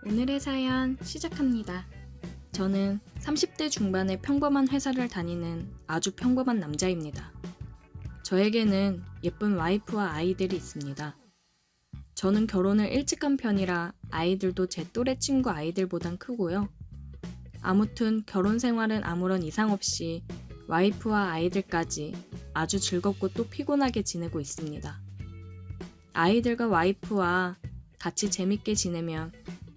오늘의 사연 시작합니다. 저는 30대 중반의 평범한 회사를 다니는 아주 평범한 남자입니다. 저에게는 예쁜 와이프와 아이들이 있습니다. 저는 결혼을 일찍 한 편이라 아이들도 제 또래 친구 아이들보단 크고요. 아무튼 결혼 생활은 아무런 이상 없이 와이프와 아이들까지 아주 즐겁고 또 피곤하게 지내고 있습니다. 아이들과 와이프와 같이 재밌게 지내면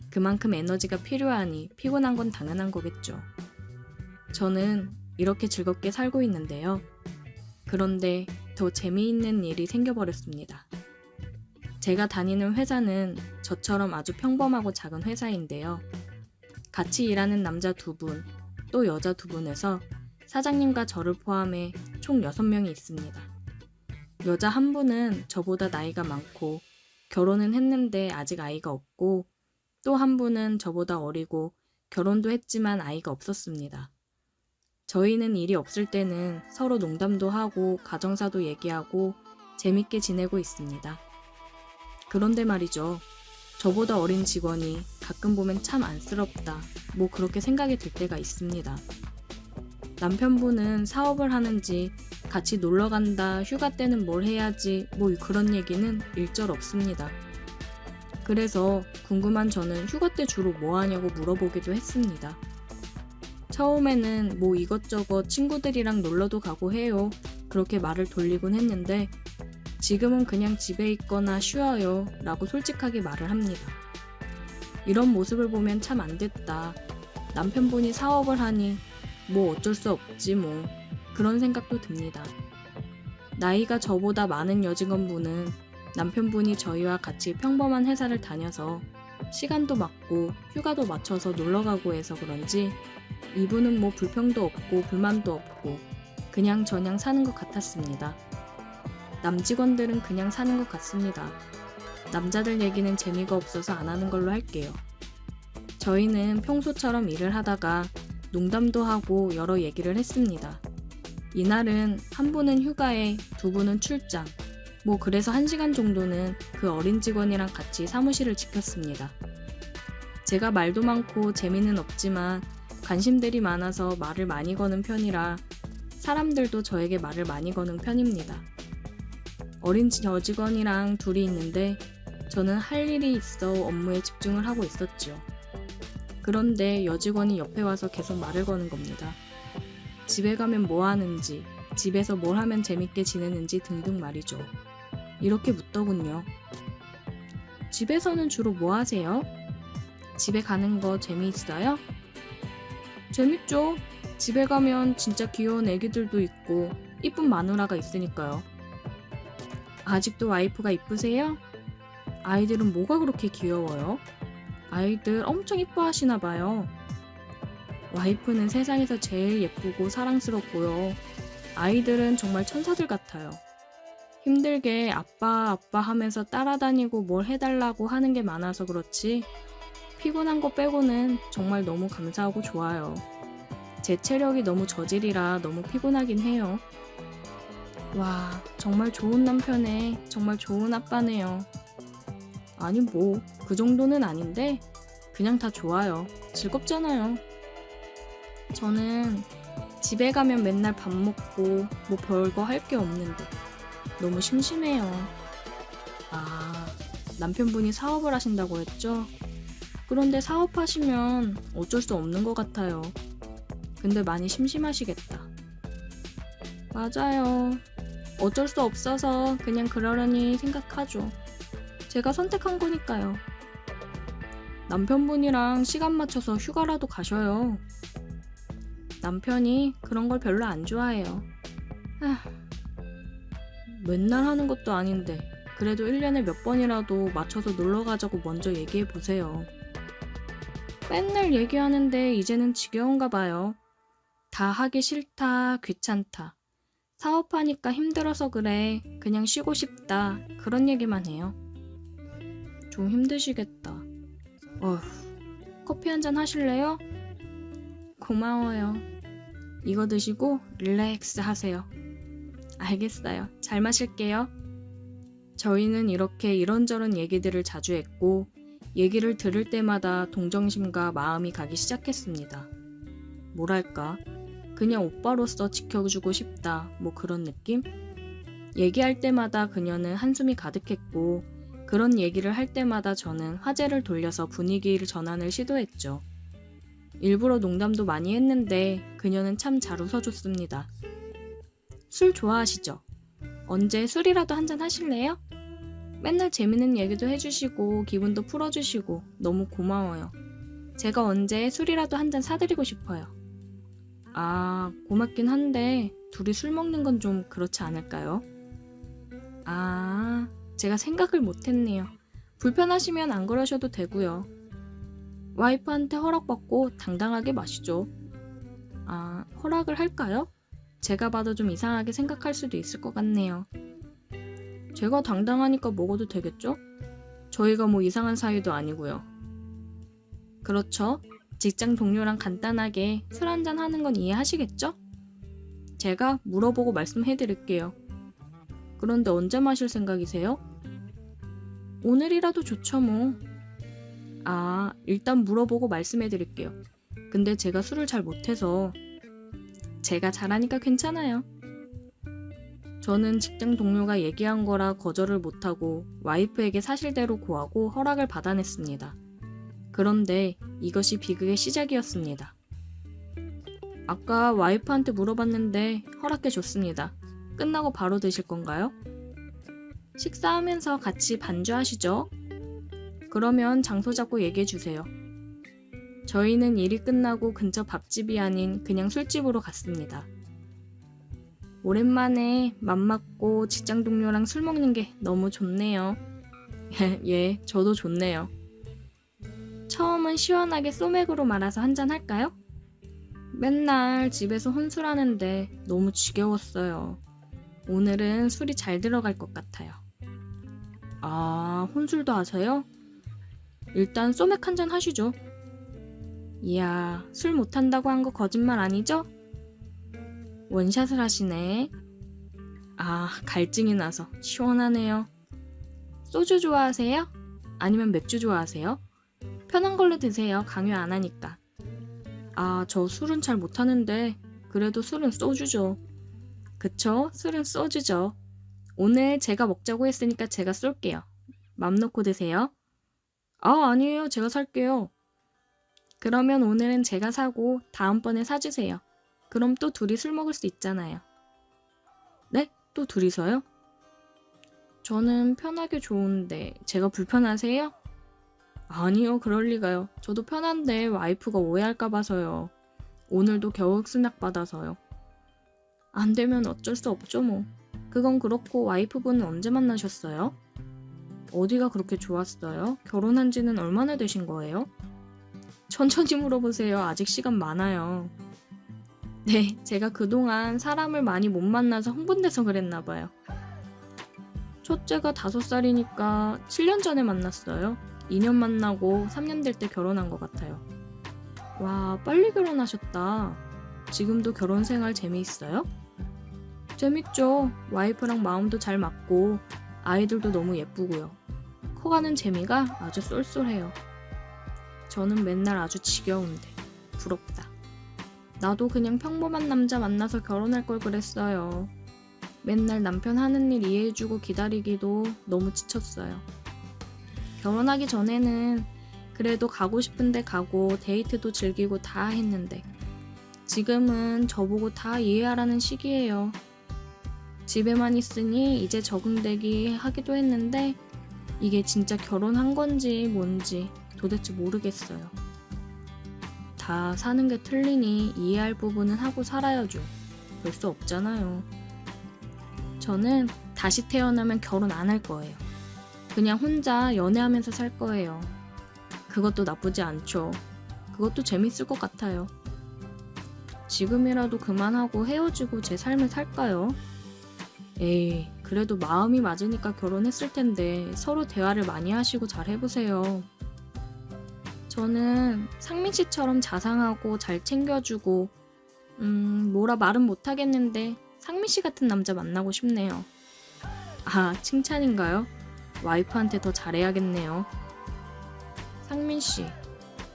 그만큼 에너지가 필요하니 피곤한 건 당연한 거겠죠. 저는 이렇게 즐겁게 살고 있는데요. 그런데 더 재미있는 일이 생겨버렸습니다. 제가 다니는 회사는 저처럼 아주 평범하고 작은 회사인데요. 같이 일하는 남자 2분, 또 여자 2분에서 사장님과 저를 포함해 총 6명이 있습니다. 여자 1분은 저보다 나이가 많고 결혼은 했는데 아직 아이가 없고 또 1분은 저보다 어리고 결혼도 했지만 아이가 없었습니다. 저희는 일이 없을 때는 서로 농담도 하고 가정사도 얘기하고 재밌게 지내고 있습니다. 그런데 말이죠. 저보다 어린 직원이 가끔 보면 참 안쓰럽다, 뭐 그렇게 생각이 들 때가 있습니다. 남편분은 사업을 하는지 같이 놀러 간다, 휴가 때는 뭘 해야지, 뭐 그런 얘기는 일절 없습니다. 그래서 궁금한 저는 휴가 때 주로 뭐 하냐고 물어보기도 했습니다. 처음에는 뭐 이것저것 친구들이랑 놀러도 가고 해요. 그렇게 말을 돌리곤 했는데 지금은 그냥 집에 있거나 쉬어요 라고 솔직하게 말을 합니다. 이런 모습을 보면 참 안 됐다. 남편분이 사업을 하니 뭐 어쩔 수 없지 뭐, 그런 생각도 듭니다. 나이가 저보다 많은 여직원분은 남편분이 저희와 같이 평범한 회사를 다녀서 시간도 맞고 휴가도 맞춰서 놀러가고 해서 그런지 이분은 뭐 불평도 없고 불만도 없고 그냥 저냥 사는 것 같았습니다. 남직원들은 그냥 사는 것 같습니다. 남자들 얘기는 재미가 없어서 안 하는 걸로 할게요. 저희는 평소처럼 일을 하다가 농담도 하고 여러 얘기를 했습니다. 이날은 1분은 휴가에 2분은 출장, 뭐 그래서 1시간 정도는 그 어린 직원이랑 같이 사무실을 지켰습니다. 제가 말도 많고 재미는 없지만 관심들이 많아서 말을 많이 거는 편이라 사람들도 저에게 말을 많이 거는 편입니다. 어린 여직원이랑 둘이 있는데 저는 할 일이 있어 업무에 집중을 하고 있었죠. 그런데 여직원이 옆에 와서 계속 말을 거는 겁니다. 집에 가면 뭐 하는지, 집에서 뭘 하면 재밌게 지내는지 등등 말이죠. 이렇게 묻더군요. 집에서는 주로 뭐 하세요? 집에 가는 거 재미있어요? 재밌죠. 집에 가면 진짜 귀여운 애기들도 있고 이쁜 마누라가 있으니까요. 아직도 와이프가 이쁘세요? 아이들은 뭐가 그렇게 귀여워요? 아이들 엄청 이뻐하시나 봐요. 와이프는 세상에서 제일 예쁘고 사랑스럽고요. 아이들은 정말 천사들 같아요. 힘들게 아빠 하면서 따라다니고 뭘 해달라고 하는 게 많아서 그렇지 피곤한 거 빼고는 정말 너무 감사하고 좋아요. 제 체력이 너무 저질이라 너무 피곤하긴 해요. 와, 정말 좋은 남편에 정말 좋은 아빠네요. 아니 뭐 그 정도는 아닌데 그냥 다 좋아요. 즐겁잖아요. 저는 집에 가면 맨날 밥 먹고 뭐 별거 할 게 없는데 너무 심심해요. 아, 남편분이 사업을 하신다고 했죠? 그런데 사업하시면 어쩔 수 없는 것 같아요. 근데 많이 심심하시겠다. 맞아요. 어쩔 수 없어서 그냥 그러려니 생각하죠. 제가 선택한 거니까요. 남편분이랑 시간 맞춰서 휴가라도 가셔요. 남편이 그런 걸 별로 안 좋아해요. 맨날 하는 것도 아닌데 그래도 1년에 몇 번이라도 맞춰서 놀러 가자고 먼저 얘기해 보세요. 맨날 얘기하는데 이제는 지겨운가 봐요. 다 하기 싫다, 귀찮다. 사업하니까 힘들어서 그래, 그냥 쉬고 싶다, 그런 얘기만 해요. 좀 힘드시겠다. 어휴, 커피 한잔 하실래요? 고마워요. 이거 드시고 릴렉스 하세요. 알겠어요. 잘 마실게요. 저희는 이렇게 이런저런 얘기들을 자주 했고 얘기를 들을 때마다 동정심과 마음이 가기 시작했습니다. 뭐랄까, 그냥 오빠로서 지켜주고 싶다, 뭐 그런 느낌? 얘기할 때마다 그녀는 한숨이 가득했고, 그런 얘기를 할 때마다 저는 화제를 돌려서 분위기를 전환을 시도했죠. 일부러 농담도 많이 했는데 그녀는 참 잘 웃어줬습니다. 술 좋아하시죠? 언제 술이라도 한잔 하실래요? 맨날 재밌는 얘기도 해주시고 기분도 풀어주시고 너무 고마워요. 제가 언제 술이라도 한잔 사드리고 싶어요. 아, 고맙긴 한데 둘이 술 먹는 건 좀 그렇지 않을까요? 아, 제가 생각을 못했네요. 불편하시면 안 그러셔도 되고요. 와이프한테 허락받고 당당하게 마시죠. 아, 허락을 할까요? 제가 봐도 좀 이상하게 생각할 수도 있을 것 같네요. 제가 당당하니까 먹어도 되겠죠? 저희가 뭐 이상한 사이도 아니고요. 그렇죠? 직장 동료랑 간단하게 술 한잔 하는 건 이해하시겠죠? 제가 물어보고 말씀해드릴게요. 그런데 언제 마실 생각이세요? 오늘이라도 좋죠 뭐. 아, 일단 물어보고 말씀해드릴게요. 근데 제가 술을 잘 못해서. 제가 잘하니까 괜찮아요. 저는 직장 동료가 얘기한 거라 거절을 못하고 와이프에게 사실대로 고하고 허락을 받아냈습니다. 그런데 이것이 비극의 시작이었습니다. 아까 와이프한테 물어봤는데 허락해줬습니다. 끝나고 바로 드실 건가요? 식사하면서 같이 반주하시죠? 그러면 장소 잡고 얘기해주세요. 저희는 일이 끝나고 근처 밥집이 아닌 그냥 술집으로 갔습니다. 오랜만에 맘맞고 직장 동료랑 술 먹는 게 너무 좋네요. 예, 저도 좋네요. 처음은 시원하게 소맥으로 말아서 한잔 할까요? 맨날 집에서 혼술하는데 너무 지겨웠어요. 오늘은 술이 잘 들어갈 것 같아요. 아, 혼술도 하세요? 일단 소맥 한잔 하시죠. 이야, 술 못한다고 한 거 거짓말 아니죠? 원샷을 하시네. 아, 갈증이 나서 시원하네요. 소주 좋아하세요? 아니면 맥주 좋아하세요? 편한 걸로 드세요. 강요 안 하니까. 아, 저 술은 잘 못하는데 그래도 술은 소주죠. 그쵸? 술은 소주죠. 오늘 제가 먹자고 했으니까 제가 쏠게요. 맘 놓고 드세요. 아, 아니에요. 제가 살게요. 그러면 오늘은 제가 사고 다음번에 사주세요. 그럼 또 둘이 술 먹을 수 있잖아요. 네? 또 둘이서요? 저는 편하게 좋은데 제가 불편하세요? 아니요, 그럴 리가요. 저도 편한데 와이프가 오해할까 봐서요. 오늘도 겨우 스낵 받아서요. 안 되면 어쩔 수 없죠 뭐. 그건 그렇고 와이프분은 언제 만나셨어요? 어디가 그렇게 좋았어요? 결혼한 지는 얼마나 되신 거예요? 천천히 물어보세요. 아직 시간 많아요. 네, 제가 그동안 사람을 많이 못 만나서 흥분돼서 그랬나 봐요. 첫째가 5살이니까 7년 전에 만났어요. 2년 만나고 3년 될 때 결혼한 것 같아요. 와, 빨리 결혼하셨다. 지금도 결혼 생활 재미있어요? 재밌죠. 와이프랑 마음도 잘 맞고 아이들도 너무 예쁘고요. 커가는 재미가 아주 쏠쏠해요. 저는 맨날 아주 지겨운데 부럽다. 나도 그냥 평범한 남자 만나서 결혼할 걸 그랬어요. 맨날 남편 하는 일 이해해주고 기다리기도 너무 지쳤어요. 결혼하기 전에는 그래도 가고 싶은데 가고 데이트도 즐기고 다 했는데 지금은 저보고 다 이해하라는 시기예요. 집에만 있으니 이제 적응되기 하기도 했는데 이게 진짜 결혼한 건지 뭔지 도대체 모르겠어요. 다 사는 게 틀리니 이해할 부분은 하고 살아야죠. 별 수 없잖아요. 저는 다시 태어나면 결혼 안 할 거예요. 그냥 혼자 연애하면서 살 거예요. 그것도 나쁘지 않죠. 그것도 재밌을 것 같아요. 지금이라도 그만하고 헤어지고 제 삶을 살까요? 에이, 그래도 마음이 맞으니까 결혼했을 텐데 서로 대화를 많이 하시고 잘 해보세요. 저는 상민 씨처럼 자상하고 잘 챙겨주고 뭐라 말은 못하겠는데 상민 씨 같은 남자 만나고 싶네요. 아, 칭찬인가요? 와이프한테 더 잘해야겠네요. 상민 씨,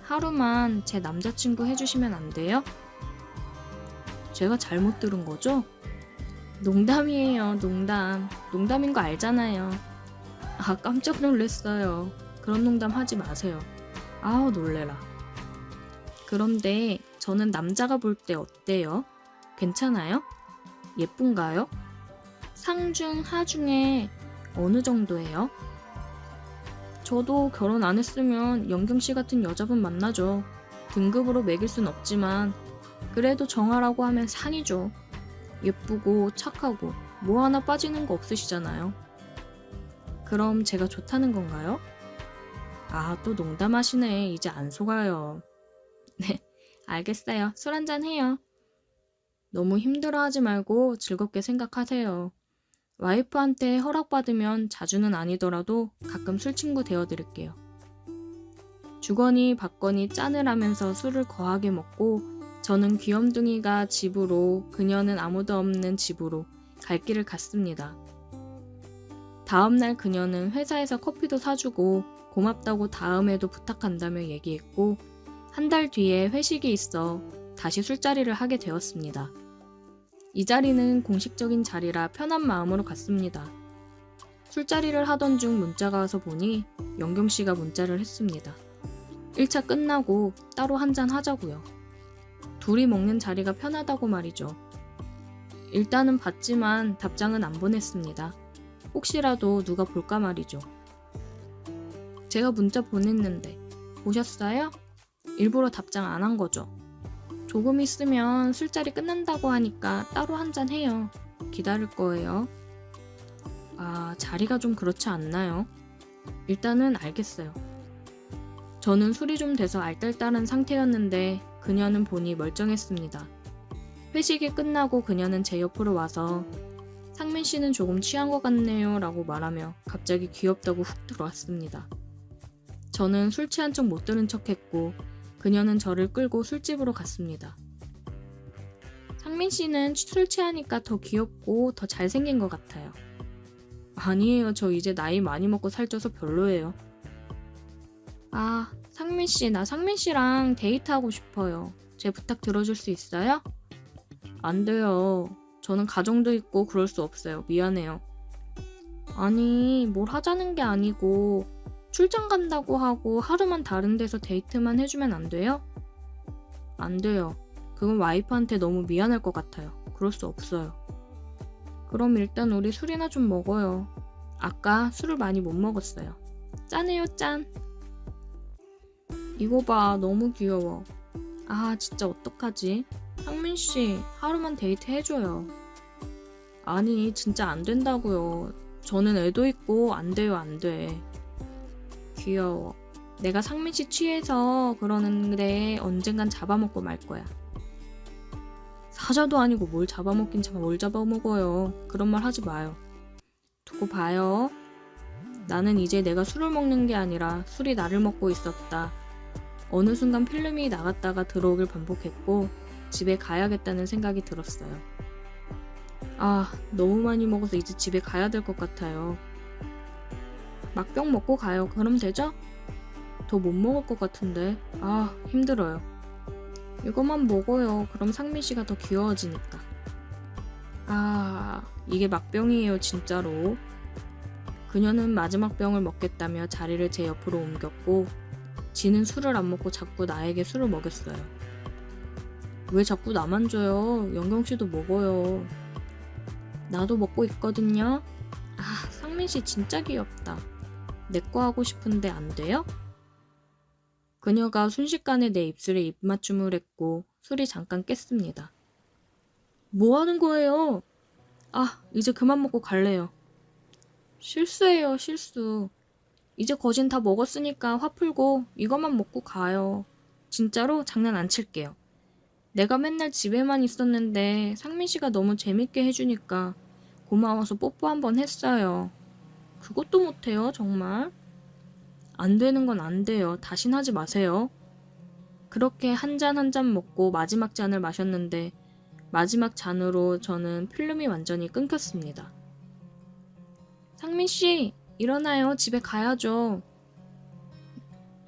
하루만 제 남자친구 해주시면 안 돼요? 제가 잘못 들은 거죠? 농담이에요, 농담. 농담인 거 알잖아요. 아, 깜짝 놀랐어요. 그런 농담 하지 마세요. 아우, 놀래라. 그런데 저는 남자가 볼 때 어때요? 괜찮아요? 예쁜가요? 상중, 하중에 어느 정도예요? 저도 결혼 안 했으면 영경 씨 같은 여자분 만나죠. 등급으로 매길 순 없지만 그래도 정하라고 하면 상이죠. 예쁘고 착하고 뭐 하나 빠지는 거 없으시잖아요. 그럼 제가 좋다는 건가요? 아, 또 농담하시네. 이제 안 속아요. 네, 알겠어요. 술 한잔 해요. 너무 힘들어하지 말고 즐겁게 생각하세요. 와이프한테 허락받으면 자주는 아니더라도 가끔 술친구 되어드릴게요. 주거니 받거니 짠을 하면서 술을 거하게 먹고 저는 귀염둥이가 집으로, 그녀는 아무도 없는 집으로 갈 길을 갔습니다. 다음날 그녀는 회사에서 커피도 사주고 고맙다고 다음에도 부탁한다며 얘기했고 한 달 뒤에 회식이 있어 다시 술자리를 하게 되었습니다. 이 자리는 공식적인 자리라 편한 마음으로 갔습니다. 술자리를 하던 중 문자가 와서 보니 영경씨가 문자를 했습니다. 1차 끝나고 따로 한잔 하자고요. 둘이 먹는 자리가 편하다고 말이죠. 일단은 봤지만 답장은 안 보냈습니다. 혹시라도 누가 볼까 말이죠. 제가 문자 보냈는데 보셨어요? 일부러 답장 안 한 거죠. 조금 있으면 술자리 끝난다고 하니까 따로 한잔 해요. 기다릴 거예요. 아, 자리가 좀 그렇지 않나요? 일단은 알겠어요. 저는 술이 좀 돼서 알딸딸한 상태였는데 그녀는 보니 멀쩡했습니다. 회식이 끝나고 그녀는 제 옆으로 와서 상민 씨는 조금 취한 것 같네요 라고 말하며 갑자기 귀엽다고 훅 들어왔습니다. 저는 술 취한 척 못 들은 척 했고 그녀는 저를 끌고 술집으로 갔습니다. 상민 씨는 술 취하니까 더 귀엽고 더 잘생긴 것 같아요. 아니에요. 저 이제 나이 많이 먹고 살쪄서 별로예요. 아, 상민 씨, 나 상민 씨랑 데이트하고 싶어요. 제 부탁 들어줄 수 있어요? 안 돼요. 저는 가정도 있고 그럴 수 없어요. 미안해요. 아니, 뭘 하자는 게 아니고 출장 간다고 하고 하루만 다른 데서 데이트만 해주면 안 돼요? 안 돼요. 그건 와이프한테 너무 미안할 것 같아요. 그럴 수 없어요. 그럼 일단 우리 술이나 좀 먹어요. 아까 술을 많이 못 먹었어요. 짠해요, 짠. 이거 봐, 너무 귀여워. 아, 진짜 어떡하지? 상민씨, 하루만 데이트 해줘요. 아니, 진짜 안 된다고요. 저는 애도 있고 안 돼요, 안 돼. 귀여워. 내가 상민씨 취해서 그러는데 언젠간 잡아먹고 말 거야. 사자도 아니고 뭘 잡아먹긴 뭘 잡아먹어요. 그런 말 하지 마요. 두고 봐요. 나는 이제 내가 술을 먹는 게 아니라 술이 나를 먹고 있었다. 어느 순간 필름이 나갔다가 들어오길 반복했고 집에 가야겠다는 생각이 들었어요. 아, 너무 많이 먹어서 이제 집에 가야 될 것 같아요. 막병 먹고 가요. 그럼 되죠? 더 못 먹을 것 같은데. 아, 힘들어요. 이것만 먹어요. 그럼 상민 씨가 더 귀여워지니까. 아, 이게 막병이에요, 진짜로. 그녀는 마지막 병을 먹겠다며 자리를 제 옆으로 옮겼고 지는 술을 안 먹고 자꾸 나에게 술을 먹였어요. 왜 자꾸 나만 줘요? 영경 씨도 먹어요. 나도 먹고 있거든요. 아, 상민 씨 진짜 귀엽다. 내 거 하고 싶은데 안 돼요? 그녀가 순식간에 내 입술에 입맞춤을 했고 술이 잠깐 깼습니다. 뭐 하는 거예요? 아, 이제 그만 먹고 갈래요. 실수예요, 실수. 이제 거진 다 먹었으니까 화 풀고 이것만 먹고 가요. 진짜로 장난 안 칠게요. 내가 맨날 집에만 있었는데 상민 씨가 너무 재밌게 해주니까 고마워서 뽀뽀 한번 했어요. 그것도 못해요, 정말? 안 되는 건 안 돼요. 다신 하지 마세요. 그렇게 한 잔 한 잔 먹고 마지막 잔을 마셨는데 마지막 잔으로 저는 필름이 완전히 끊겼습니다. 상민 씨, 일어나요. 집에 가야죠.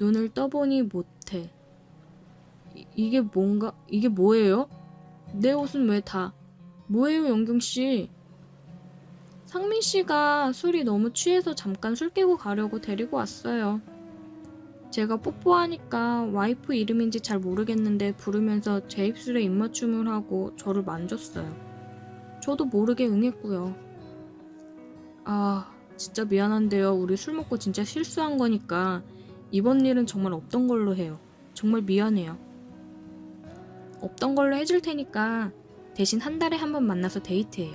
눈을 떠보니 못해. 이게 뭔가, 이게 뭐예요? 내 옷은 왜 다? 뭐예요, 영경씨? 상민씨가 술이 너무 취해서 잠깐 술 깨고 가려고 데리고 왔어요. 제가 뽀뽀하니까 와이프 이름인지 잘 모르겠는데 부르면서 제 입술에 입맞춤을 하고 저를 만졌어요. 저도 모르게 응했고요. 아, 진짜 미안한데요. 우리 술 먹고 진짜 실수한 거니까 이번 일은 정말 없던 걸로 해요. 정말 미안해요. 없던 걸로 해줄 테니까 대신 한 달에 한 번 만나서 데이트해요.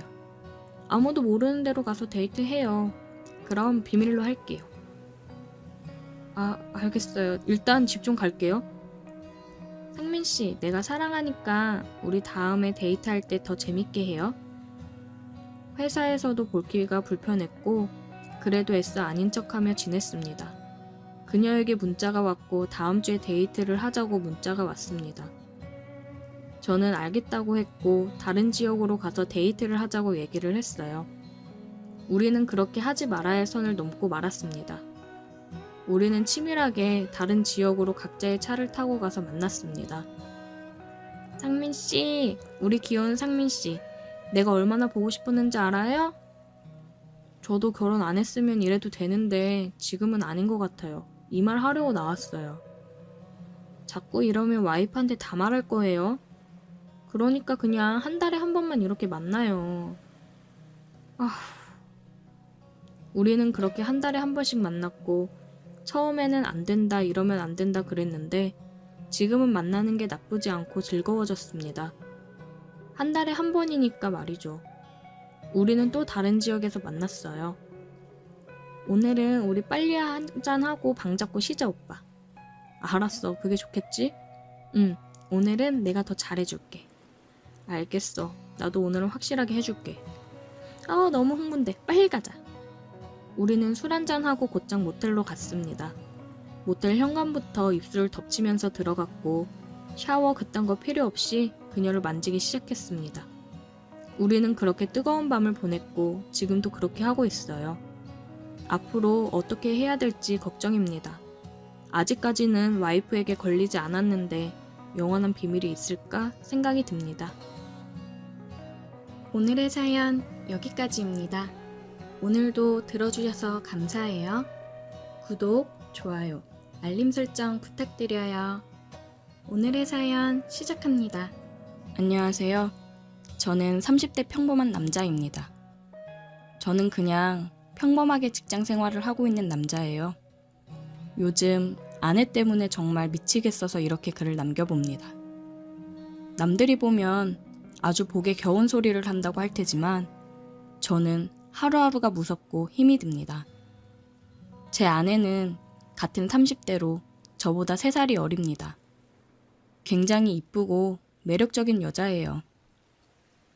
아무도 모르는 데로 가서 데이트해요. 그럼 비밀로 할게요. 아, 알겠어요. 일단 집 좀 갈게요. 상민씨, 내가 사랑하니까 우리 다음에 데이트할 때 더 재밌게 해요. 회사에서도 볼기가 불편했고 그래도 애써 아닌 척하며 지냈습니다. 그녀에게 문자가 왔고 다음 주에 데이트를 하자고 문자가 왔습니다. 저는 알겠다고 했고 다른 지역으로 가서 데이트를 하자고 얘기를 했어요. 우리는 그렇게 하지 말아야 할 선을 넘고 말았습니다. 우리는 치밀하게 다른 지역으로 각자의 차를 타고 가서 만났습니다. 상민씨, 우리 귀여운 상민씨, 내가 얼마나 보고 싶었는지 알아요? 저도 결혼 안 했으면 이래도 되는데 지금은 아닌 것 같아요. 이 말 하려고 나왔어요. 자꾸 이러면 와이프한테 다 말할 거예요. 그러니까 그냥 한 달에 한 번만 이렇게 만나요. 우리는 그렇게 한 달에 한 번씩 만났고 처음에는 안 된다 이러면 안 된다 그랬는데 지금은 만나는 게 나쁘지 않고 즐거워졌습니다. 한 달에 한 번이니까 말이죠. 우리는 또 다른 지역에서 만났어요. 오늘은 우리 빨리 한잔하고 방 잡고 쉬자 오빠. 알았어, 그게 좋겠지? 응, 오늘은 내가 더 잘해줄게. 알겠어, 나도 오늘은 확실하게 해줄게. 너무 흥분돼. 빨리 가자. 우리는 술 한잔하고 곧장 모텔로 갔습니다. 모텔 현관부터 입술을 덮치면서 들어갔고 샤워 그딴 거 필요 없이 그녀를 만지기 시작했습니다. 우리는 그렇게 뜨거운 밤을 보냈고 지금도 그렇게 하고 있어요. 앞으로 어떻게 해야 될지 걱정입니다. 아직까지는 와이프에게 걸리지 않았는데 영원한 비밀이 있을까 생각이 듭니다. 오늘의 사연 여기까지입니다. 오늘도 들어주셔서 감사해요. 구독, 좋아요, 알림 설정 부탁드려요. 오늘의 사연 시작합니다. 안녕하세요. 저는 30대 평범한 남자입니다. 저는 그냥 평범하게 직장 생활을 하고 있는 남자예요. 요즘 아내 때문에 정말 미치겠어서 이렇게 글을 남겨봅니다. 남들이 보면 아주 복에 겨운 소리를 한다고 할 테지만 저는 하루하루가 무섭고 힘이 듭니다. 제 아내는 같은 30대로 저보다 3살이 어립니다. 굉장히 이쁘고 매력적인 여자예요.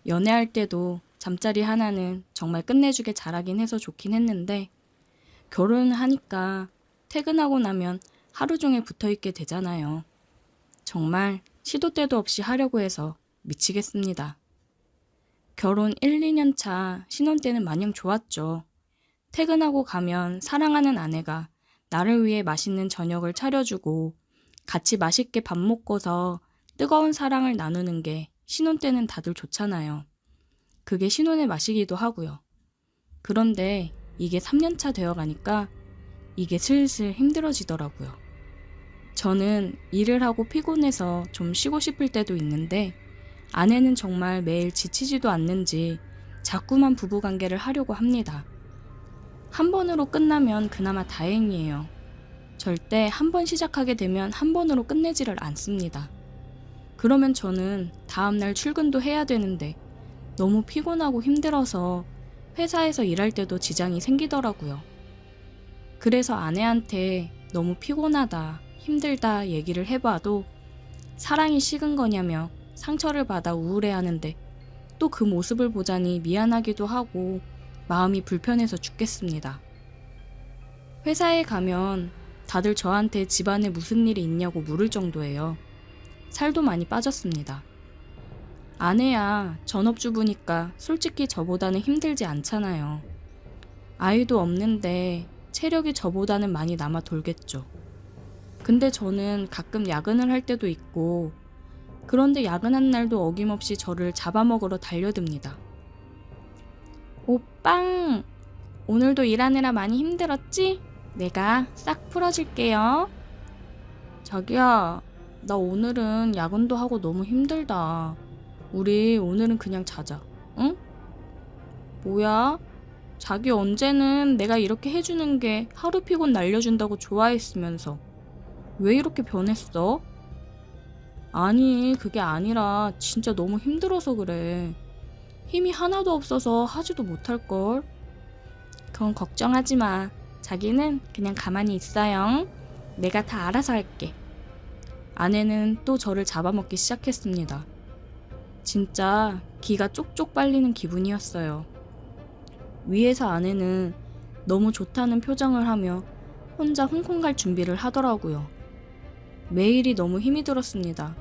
연애할 때도 잠자리 하나는 정말 끝내주게 잘하긴 해서 좋긴 했는데 결혼을 하니까 퇴근하고 나면 하루 종일 붙어있게 되잖아요. 정말 시도 때도 없이 하려고 해서 미치겠습니다. 결혼 1, 2년 차 신혼 때는 마냥 좋았죠. 퇴근하고 가면 사랑하는 아내가 나를 위해 맛있는 저녁을 차려주고 같이 맛있게 밥 먹고서 뜨거운 사랑을 나누는 게 신혼 때는 다들 좋잖아요. 그게 신혼의 맛이기도 하고요. 그런데 이게 3년차 되어가니까 이게 슬슬 힘들어지더라고요. 저는 일을 하고 피곤해서 좀 쉬고 싶을 때도 있는데 아내는 정말 매일 지치지도 않는지 자꾸만 부부관계를 하려고 합니다. 한 번으로 끝나면 그나마 다행이에요. 절대 한 번 시작하게 되면 한 번으로 끝내지를 않습니다. 그러면 저는 다음날 출근도 해야 되는데 너무 피곤하고 힘들어서 회사에서 일할 때도 지장이 생기더라고요. 그래서 아내한테 너무 피곤하다, 힘들다 얘기를 해봐도 사랑이 식은 거냐며 상처를 받아 우울해하는데 또 그 모습을 보자니 미안하기도 하고 마음이 불편해서 죽겠습니다. 회사에 가면 다들 저한테 집안에 무슨 일이 있냐고 물을 정도예요. 살도 많이 빠졌습니다. 아내야 전업주부니까 솔직히 저보다는 힘들지 않잖아요. 아이도 없는데 체력이 저보다는 많이 남아 돌겠죠. 근데 저는 가끔 야근을 할 때도 있고, 그런데 야근한 날도 어김없이 저를 잡아먹으러 달려듭니다. 오빵! 오늘도 일하느라 많이 힘들었지? 내가 싹 풀어줄게요. 자기야, 나 오늘은 야근도 하고 너무 힘들다. 우리 오늘은 그냥 자자, 응? 뭐야? 자기 언제는 내가 이렇게 해주는 게 하루 피곤 날려준다고 좋아했으면서 왜 이렇게 변했어? 아니, 그게 아니라 진짜 너무 힘들어서 그래. 힘이 하나도 없어서 하지도 못할걸. 그건 걱정하지 마. 자기는 그냥 가만히 있어요. 내가 다 알아서 할게. 아내는 또 저를 잡아먹기 시작했습니다. 진짜 기가 쪽쪽 빨리는 기분이었어요. 위에서 아내는 너무 좋다는 표정을 하며 혼자 홍콩 갈 준비를 하더라고요. 매일이 너무 힘이 들었습니다.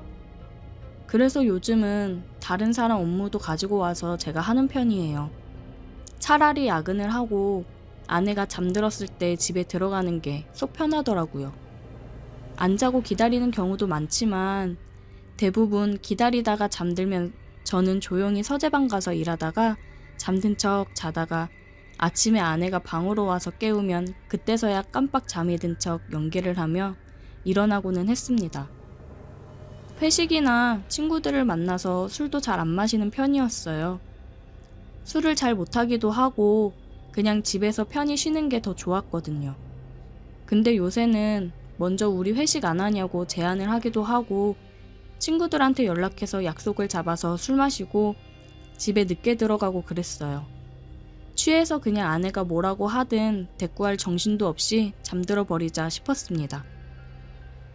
그래서 요즘은 다른 사람 업무도 가지고 와서 제가 하는 편이에요. 차라리 야근을 하고 아내가 잠들었을 때 집에 들어가는 게 속 편하더라고요. 안 자고 기다리는 경우도 많지만 대부분 기다리다가 잠들면 저는 조용히 서재방 가서 일하다가 잠든 척 자다가 아침에 아내가 방으로 와서 깨우면 그때서야 깜빡 잠이 든 척 연기를 하며 일어나고는 했습니다. 회식이나 친구들을 만나서 술도 잘 안 마시는 편이었어요. 술을 잘 못하기도 하고 그냥 집에서 편히 쉬는 게 더 좋았거든요. 근데 요새는 먼저 우리 회식 안 하냐고 제안을 하기도 하고 친구들한테 연락해서 약속을 잡아서 술 마시고 집에 늦게 들어가고 그랬어요. 취해서 그냥 아내가 뭐라고 하든 대꾸할 정신도 없이 잠들어 버리자 싶었습니다.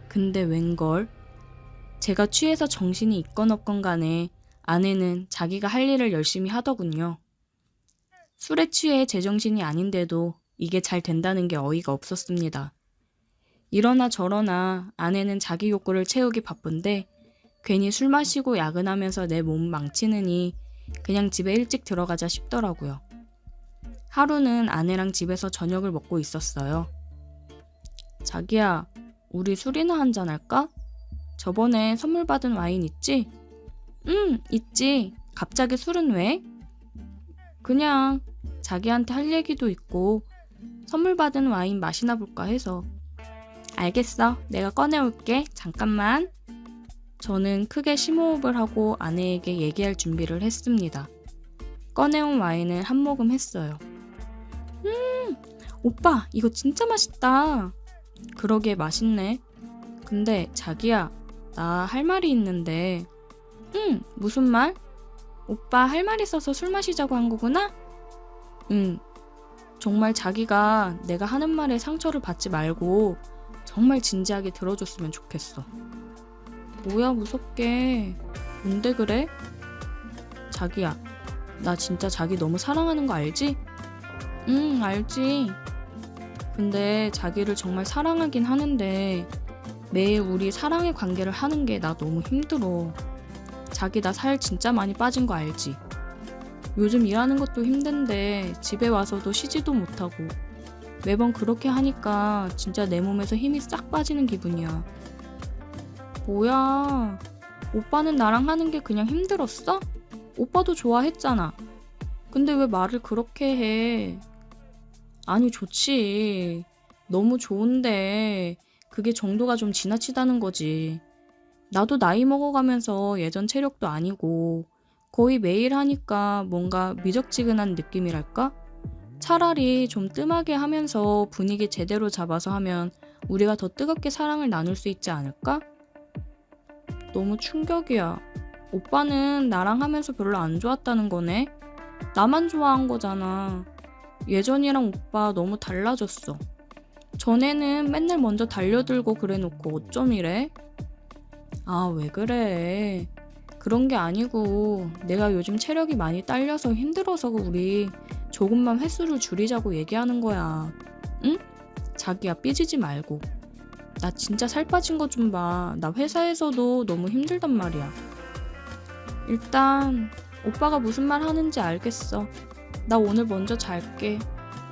근데 웬걸? 제가 취해서 정신이 있건 없건 간에 아내는 자기가 할 일을 열심히 하더군요. 술에 취해 제정신이 아닌데도 이게 잘 된다는 게 어이가 없었습니다. 이러나 저러나 아내는 자기 욕구를 채우기 바쁜데 괜히 술 마시고 야근하면서 내 몸 망치느니 그냥 집에 일찍 들어가자 싶더라고요. 하루는 아내랑 집에서 저녁을 먹고 있었어요. 자기야, 우리 술이나 한잔 할까? 저번에 선물 받은 와인 있지? 응, 있지. 갑자기 술은 왜? 그냥 자기한테 할 얘기도 있고 선물 받은 와인 마시나 볼까 해서. 알겠어. 내가 꺼내올게. 잠깐만. 저는 크게 심호흡을 하고 아내에게 얘기할 준비를 했습니다. 꺼내온 와인을 한 모금 했어요. 오빠, 이거 진짜 맛있다. 그러게 맛있네. 근데 자기야, 나 할 말이 있는데. 무슨 말? 오빠 할 말 있어서 술 마시자고 한 거구나? 정말 자기가 내가 하는 말에 상처를 받지 말고 정말 진지하게 들어줬으면 좋겠어. 뭐야 무섭게. 뭔데 그래? 자기야, 나 진짜 자기 너무 사랑하는 거 알지? 응, 알지. 근데 자기를 정말 사랑하긴 하는데 매일 우리 사랑의 관계를 하는 게 나 너무 힘들어. 자기 나 살 진짜 많이 빠진 거 알지? 요즘 일하는 것도 힘든데 집에 와서도 쉬지도 못하고 매번 그렇게 하니까 진짜 내 몸에서 힘이 싹 빠지는 기분이야. 뭐야, 오빠는 나랑 하는 게 그냥 힘들었어? 오빠도 좋아했잖아. 근데 왜 말을 그렇게 해? 아니 좋지. 너무 좋은데 그게 정도가 좀 지나치다는 거지. 나도 나이 먹어가면서 예전 체력도 아니고 거의 매일 하니까 뭔가 미적지근한 느낌이랄까? 차라리 좀 뜸하게 하면서 분위기 제대로 잡아서 하면 우리가 더 뜨겁게 사랑을 나눌 수 있지 않을까? 너무 충격이야. 오빠는 나랑 하면서 별로 안 좋았다는 거네? 나만 좋아한 거잖아. 예전이랑 오빠 너무 달라졌어. 전에는 맨날 먼저 달려들고 그래놓고 어쩜 이래? 아, 왜 그래? 그런 게 아니고 내가 요즘 체력이 많이 딸려서 힘들어서 우리 조금만 횟수를 줄이자고 얘기하는 거야. 응? 자기야, 삐지지 말고. 나 진짜 살 빠진 거 좀 봐. 나 회사에서도 너무 힘들단 말이야. 일단 오빠가 무슨 말 하는지 알겠어. 나 오늘 먼저 잘게.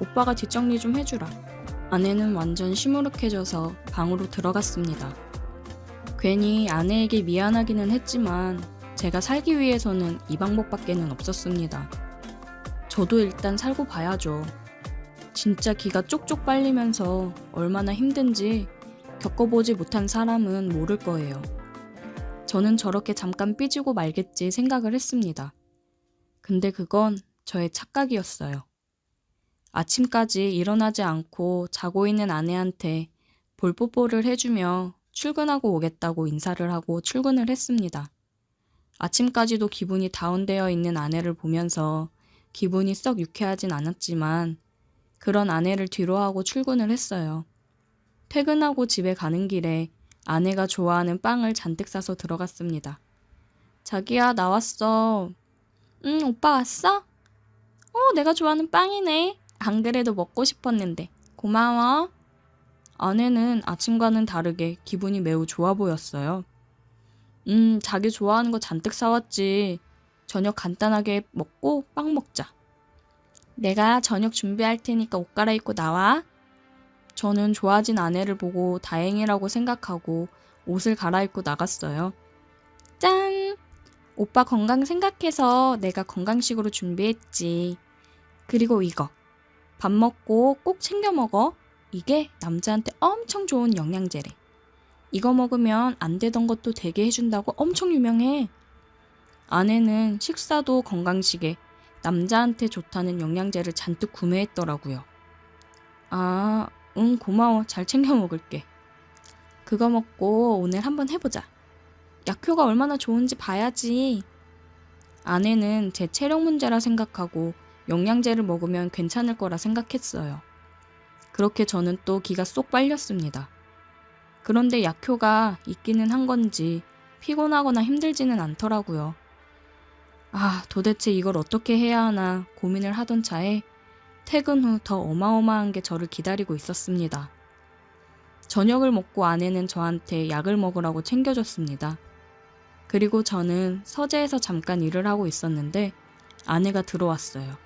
오빠가 뒷정리 좀 해주라. 아내는 완전 시무룩해져서 방으로 들어갔습니다. 괜히 아내에게 미안하기는 했지만 제가 살기 위해서는 이 방법밖에는 없었습니다. 저도 일단 살고 봐야죠. 진짜 기가 쪽쪽 빨리면서 얼마나 힘든지 겪어보지 못한 사람은 모를 거예요. 저는 저렇게 잠깐 삐지고 말겠지 생각을 했습니다. 근데 그건 저의 착각이었어요. 아침까지 일어나지 않고 자고 있는 아내한테 볼뽀뽀를 해주며 출근하고 오겠다고 인사를 하고 출근을 했습니다. 아침까지도 기분이 다운되어 있는 아내를 보면서 기분이 썩 유쾌하진 않았지만 그런 아내를 뒤로하고 출근을 했어요. 퇴근하고 집에 가는 길에 아내가 좋아하는 빵을 잔뜩 싸서 들어갔습니다. 자기야, 나왔어. 응, 오빠 왔어? 내가 좋아하는 빵이네. 안 그래도 먹고 싶었는데. 고마워. 아내는 아침과는 다르게 기분이 매우 좋아 보였어요. 자기 좋아하는 거 잔뜩 사왔지. 저녁 간단하게 먹고 빵 먹자. 내가 저녁 준비할 테니까 옷 갈아입고 나와. 저는 좋아진 아내를 보고 다행이라고 생각하고 옷을 갈아입고 나갔어요. 짠! 오빠 건강 생각해서 내가 건강식으로 준비했지. 그리고 이거. 밥 먹고 꼭 챙겨 먹어. 이게 남자한테 엄청 좋은 영양제래. 이거 먹으면 안 되던 것도 되게 해준다고 엄청 유명해. 아내는 식사도 건강식에 남자한테 좋다는 영양제를 잔뜩 구매했더라고요. 아, 응, 고마워. 잘 챙겨 먹을게. 그거 먹고 오늘 한번 해보자. 약효가 얼마나 좋은지 봐야지. 아내는 제 체력 문제라 생각하고 영양제를 먹으면 괜찮을 거라 생각했어요. 그렇게 저는 또 기가 쏙 빨렸습니다. 그런데 약효가 있기는 한 건지 피곤하거나 힘들지는 않더라고요. 도대체 이걸 어떻게 해야 하나 고민을 하던 차에 퇴근 후 더 어마어마한 게 저를 기다리고 있었습니다. 저녁을 먹고 아내는 저한테 약을 먹으라고 챙겨줬습니다. 그리고 저는 서재에서 잠깐 일을 하고 있었는데 아내가 들어왔어요.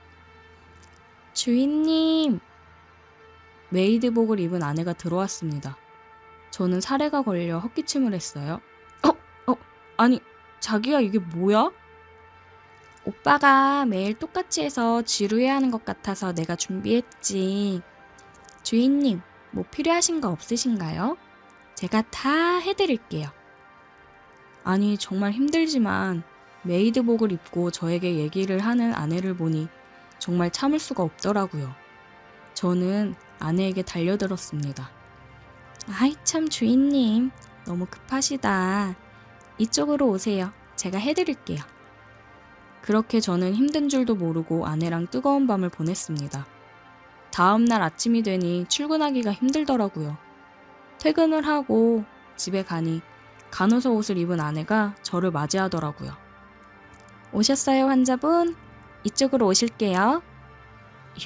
주인님! 메이드복을 입은 아내가 들어왔습니다. 저는 사례가 걸려 헛기침을 했어요. 아니, 자기야 이게 뭐야? 오빠가 매일 똑같이 해서 지루해하는 것 같아서 내가 준비했지. 주인님, 뭐 필요하신 거 없으신가요? 제가 다 해드릴게요. 아니, 정말 힘들지만 메이드복을 입고 저에게 얘기를 하는 아내를 보니 정말 참을 수가 없더라고요. 저는 아내에게 달려들었습니다. 아이 참 주인님, 너무 급하시다. 이쪽으로 오세요. 제가 해드릴게요. 그렇게 저는 힘든 줄도 모르고 아내랑 뜨거운 밤을 보냈습니다. 다음 날 아침이 되니 출근하기가 힘들더라고요. 퇴근을 하고 집에 가니 간호사 옷을 입은 아내가 저를 맞이하더라고요. 오셨어요, 환자분? 이쪽으로 오실게요.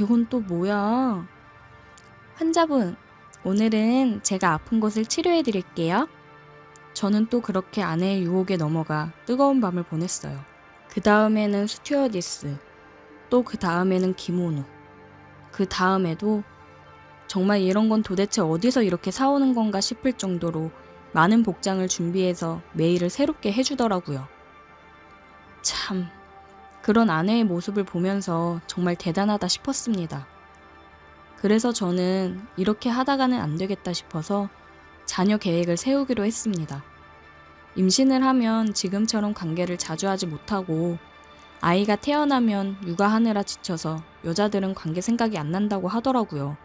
이건 또 뭐야? 환자분, 오늘은 제가 아픈 곳을 치료해 드릴게요. 저는 또 그렇게 아내의 유혹에 넘어가 뜨거운 밤을 보냈어요. 그 다음에는 스튜어디스, 또 그 다음에는 기모노, 그 다음에도 정말 이런 건 도대체 어디서 이렇게 사오는 건가 싶을 정도로 많은 복장을 준비해서 매일을 새롭게 해주더라고요. 참, 그런 아내의 모습을 보면서 정말 대단하다 싶었습니다. 그래서 저는 이렇게 하다가는 안 되겠다 싶어서 자녀 계획을 세우기로 했습니다. 임신을 하면 지금처럼 관계를 자주 하지 못하고 아이가 태어나면 육아하느라 지쳐서 여자들은 관계 생각이 안 난다고 하더라고요.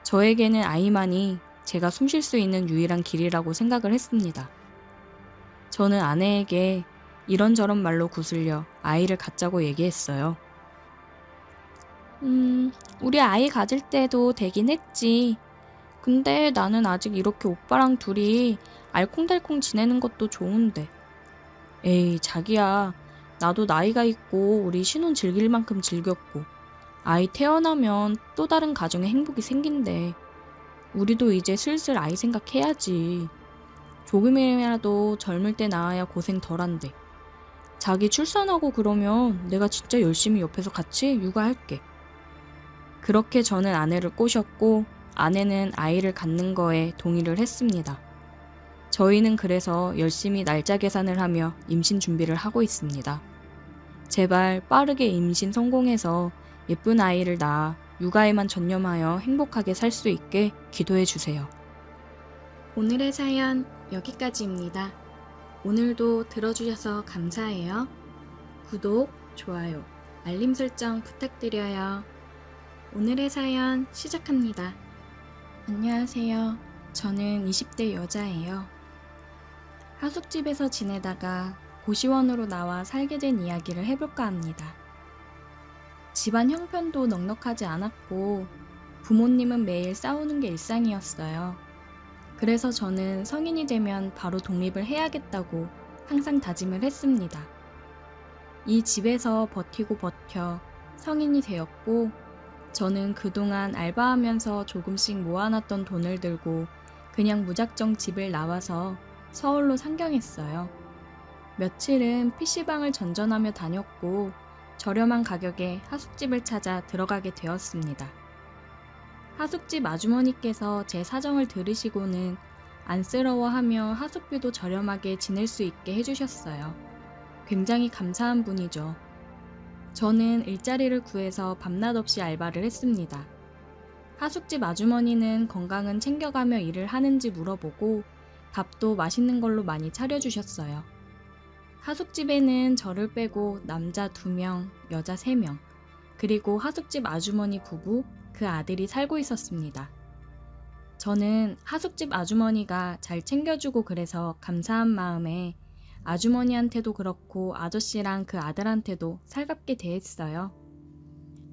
저에게는 아이만이 제가 숨 쉴 수 있는 유일한 길이라고 생각을 했습니다. 저는 아내에게 이런저런 말로 구슬려 아이를 갖자고 얘기했어요. 우리 아이 가질 때도 되긴 했지. 근데 나는 아직 이렇게 오빠랑 둘이 알콩달콩 지내는 것도 좋은데. 에이, 자기야. 나도 나이가 있고 우리 신혼 즐길 만큼 즐겼고 아이 태어나면 또 다른 가정에 행복이 생긴대. 우리도 이제 슬슬 아이 생각해야지. 조금이라도 젊을 때 낳아야 고생 덜한데. 자기 출산하고 그러면 내가 진짜 열심히 옆에서 같이 육아할게. 그렇게 저는 아내를 꼬셨고 아내는 아이를 갖는 거에 동의를 했습니다. 저희는 그래서 열심히 날짜 계산을 하며 임신 준비를 하고 있습니다. 제발 빠르게 임신 성공해서 예쁜 아이를 낳아 육아에만 전념하여 행복하게 살 수 있게 기도해 주세요. 오늘의 사연 여기까지입니다. 오늘도 들어주셔서 감사해요. 구독, 좋아요, 알림 설정 부탁드려요. 오늘의 사연 시작합니다. 안녕하세요. 저는 20대 여자예요. 하숙집에서 지내다가 고시원으로 나와 살게 된 이야기를 해볼까 합니다. 집안 형편도 넉넉하지 않았고 부모님은 매일 싸우는 게 일상이었어요. 그래서 저는 성인이 되면 바로 독립을 해야겠다고 항상 다짐을 했습니다. 이 집에서 버티고 버텨 성인이 되었고 저는 그동안 알바하면서 조금씩 모아놨던 돈을 들고 그냥 무작정 집을 나와서 서울로 상경했어요. 며칠은 PC방을 전전하며 다녔고 저렴한 가격에 하숙집을 찾아 들어가게 되었습니다. 하숙집 아주머니께서 제 사정을 들으시고는 안쓰러워하며 하숙비도 저렴하게 지낼 수 있게 해주셨어요. 굉장히 감사한 분이죠. 저는 일자리를 구해서 밤낮 없이 알바를 했습니다. 하숙집 아주머니는 건강은 챙겨가며 일을 하는지 물어보고 밥도 맛있는 걸로 많이 차려주셨어요. 하숙집에는 저를 빼고 남자 2명, 여자 3명, 그리고 하숙집 아주머니 부부, 그 아들이 살고 있었습니다. 저는 하숙집 아주머니가 잘 챙겨주고 그래서 감사한 마음에 아주머니한테도 그렇고 아저씨랑 그 아들한테도 살갑게 대했어요.